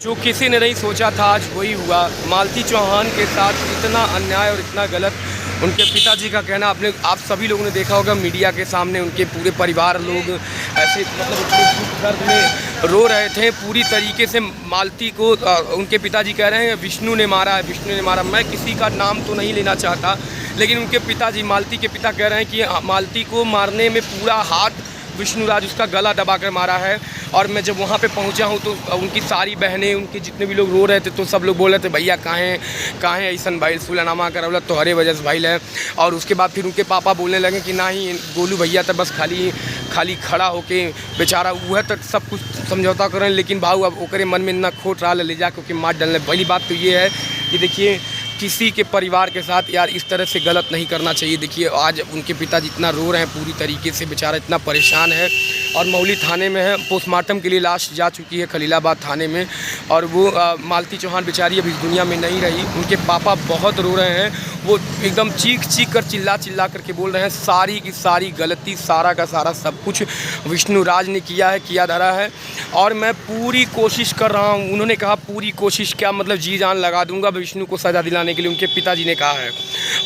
जो किसी ने नहीं सोचा था आज वही हुआ। मालती चौहान के साथ इतना अन्याय और इतना गलत। उनके पिताजी का कहना आप सभी लोगों ने देखा होगा मीडिया के सामने। उनके पूरे परिवार लोग ऐसे मतलब इतने दुख दर्द में रो रहे थे पूरी तरीके से। मालती को उनके पिताजी कह रहे हैं विष्णु ने मारा है, विष्णु ने मारा। मैं किसी का नाम तो नहीं लेना चाहता, लेकिन उनके पिताजी मालती के पिता कह रहे हैं कि मालती को मारने में पूरा हाथ विष्णुराज उसका गला दबाकर मारा है। और मैं जब वहाँ पे पहुँचा हूँ तो उनकी सारी बहनें, उनके जितने भी लोग रो रहे थे तो सब लोग बोल रहे थे भैया कहाँ है ऐसन भाई सुलनामा करवला तो हरे वजह से भाई है। और उसके बाद फिर उनके पापा बोलने लगे कि ना ही गोलू भैया तो बस खाली खड़ा होके बेचारा वह तक सब कुछ समझौता करें, लेकिन भाऊ अब ओकरे मन में इतना खोट रहा ले जा के मार डालने। पहली बात तो ये है कि देखिए किसी के परिवार के साथ यार इस तरह से गलत नहीं करना चाहिए। देखिए आज उनके पिताजी इतना रो रहे हैं पूरी तरीके से, बेचारा इतना परेशान है। और मौली थाने में है, पोस्टमार्टम के लिए लाश जा चुकी है खलीलाबाद थाने में। और वो मालती चौहान बेचारी अभी इस दुनिया में नहीं रही। उनके पापा बहुत रो रहे हैं, वो एकदम चीख कर चिल्ला करके बोल रहे हैं सारी की सारी गलती, सारा का सारा सब कुछ विष्णुराज ने किया धरा है। और मैं पूरी कोशिश कर रहा हूँ। उन्होंने कहा पूरी कोशिश क्या मतलब जी जान लगा दूंगा विष्णु को सज़ा दिलाने के लिए, उनके पिताजी ने कहा है।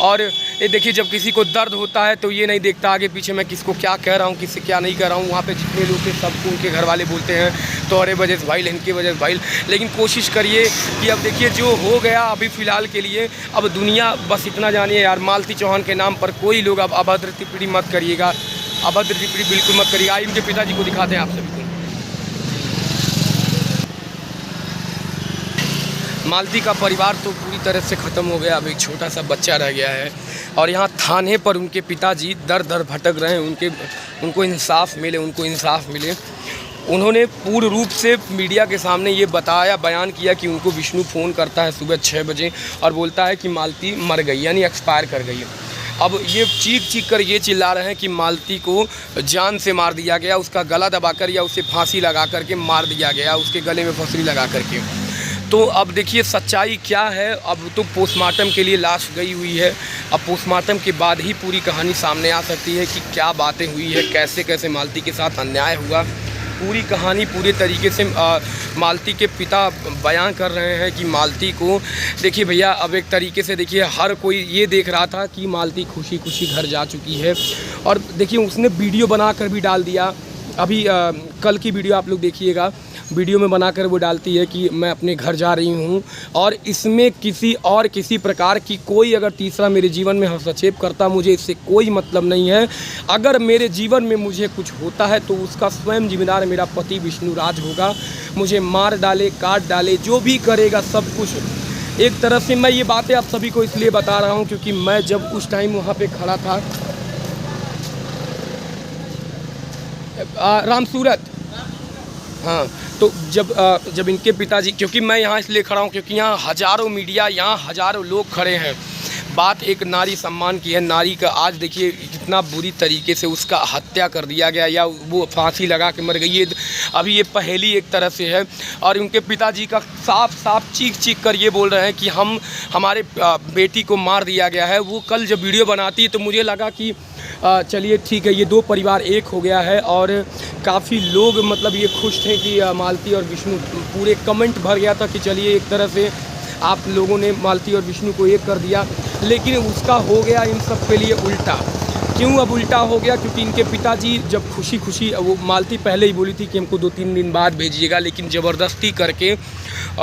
और ये देखिए जब किसी को दर्द होता है तो ये नहीं देखता आगे पीछे मैं किसको क्या कह रहा हूँ, किससे क्या नहीं कह रहा हूँ। वहाँ पे जितने लोग थे सबको उनके घर वाले बोलते हैं तो अरे वजह से भाई, इनकी वजह से भाई। लेकिन कोशिश करिए कि अब देखिए जो हो गया अभी फ़िलहाल के लिए, अब दुनिया बस इतना जानिए यार मालती चौहान के नाम पर कोई लोग अब अभद्र टिप्पणी मत करिएगा, अभद्र टिप्पणी बिल्कुल मत करिएगा। इनके पिताजी को दिखाते हैं आप सभी को। मालती का परिवार तो पूरी तरह से ख़त्म हो गया, अब एक छोटा सा बच्चा रह गया है। और यहाँ थाने पर उनके पिताजी दर दर भटक रहे हैं, उनको इंसाफ मिले, उनको इंसाफ मिले। उन्होंने पूर्ण रूप से मीडिया के सामने ये बयान किया कि उनको विष्णु फ़ोन करता है सुबह 6 बजे और बोलता है कि मालती मर गई, यानी एक्सपायर कर गई। अब ये चीख कर ये चिल्ला रहे हैं कि मालती को जान से मार दिया गया, उसका गला दबाकर या उसे फांसी लगा करके मार दिया गया, उसके गले में फंसरी लगा करके। तो अब देखिए सच्चाई क्या है। अब तो पोस्टमार्टम के लिए लाश गई हुई है, अब पोस्टमार्टम के बाद ही पूरी कहानी सामने आ सकती है कि क्या बातें हुई है, कैसे कैसे मालती के साथ अन्याय हुआ। पूरी कहानी पूरे तरीके से मालती के पिता बयान कर रहे हैं कि मालती को देखिए भैया अब एक तरीके से देखिए हर कोई ये देख रहा था कि मालती खुशी खुशी घर जा चुकी है। और देखिए उसने वीडियो बनाकर भी डाल दिया। अभी कल की वीडियो आप लोग देखिएगा, वीडियो में बनाकर वो डालती है कि मैं अपने घर जा रही हूँ। और इसमें किसी प्रकार की कोई अगर तीसरा मेरे जीवन में हस्तक्षेप करता, मुझे इससे कोई मतलब नहीं है। अगर मेरे जीवन में मुझे कुछ होता है तो उसका स्वयं जिम्मेदार मेरा पति विष्णुराज होगा। मुझे मार डाले, काट डाले, जो भी करेगा सब कुछ। एक तरह से मैं ये बातें आप सभी को इसलिए बता रहा हूँ क्योंकि मैं जब उस टाइम वहाँ पर खड़ा था रामसूरत, हाँ, तो जब इनके पिताजी, क्योंकि मैं यहाँ इसलिए खड़ा हूँ क्योंकि यहाँ हज़ारों मीडिया, यहाँ हज़ारों लोग खड़े हैं। बात एक नारी सम्मान की है। नारी का आज देखिए कितना बुरी तरीके से उसका हत्या कर दिया गया या वो फांसी लगा के मर गई है। अभी ये पहेली एक तरह से है। और उनके पिताजी का साफ चीख कर ये बोल रहे हैं कि हमारे बेटी को मार दिया गया है। वो कल जब वीडियो बनाती है तो मुझे लगा कि चलिए ठीक है, ये दो परिवार एक हो गया है। और काफ़ी लोग मतलब ये खुश थे कि मालती और विष्णु, पूरे कमेंट भर गया था कि चलिए एक तरह से आप लोगों ने मालती और विष्णु को एक कर दिया। लेकिन उसका हो गया इन सब के लिए उल्टा। क्यों अब उल्टा हो गया? क्योंकि इनके पिताजी जब खुशी वो मालती पहले ही बोली थी कि हमको 2-3 दिन बाद भेजिएगा, लेकिन ज़बरदस्ती करके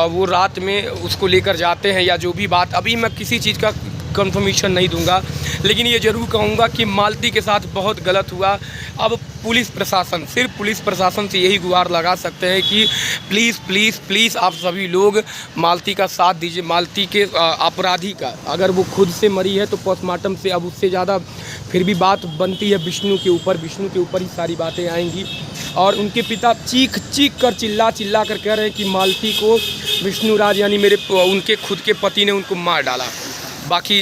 वो रात में उसको लेकर जाते हैं या जो भी बात। अभी मैं किसी चीज़ का कंफर्मेशन नहीं दूंगा, लेकिन ये ज़रूर कहूँगा कि मालती के साथ बहुत गलत हुआ। अब पुलिस प्रशासन, सिर्फ पुलिस प्रशासन से यही गुहार लगा सकते हैं कि प्लीज़ आप सभी लोग मालती का साथ दीजिए। मालती के अपराधी का, अगर वो खुद से मरी है तो पोस्टमार्टम से अब उससे ज़्यादा फिर भी बात बनती है विष्णु के ऊपर ही सारी बातें आएंगी। और उनके पिता चीख कर चिल्ला कर कह रहे हैं कि मालती को विष्णुराज यानी उनके खुद के पति ने उनको मार डाला। बाकी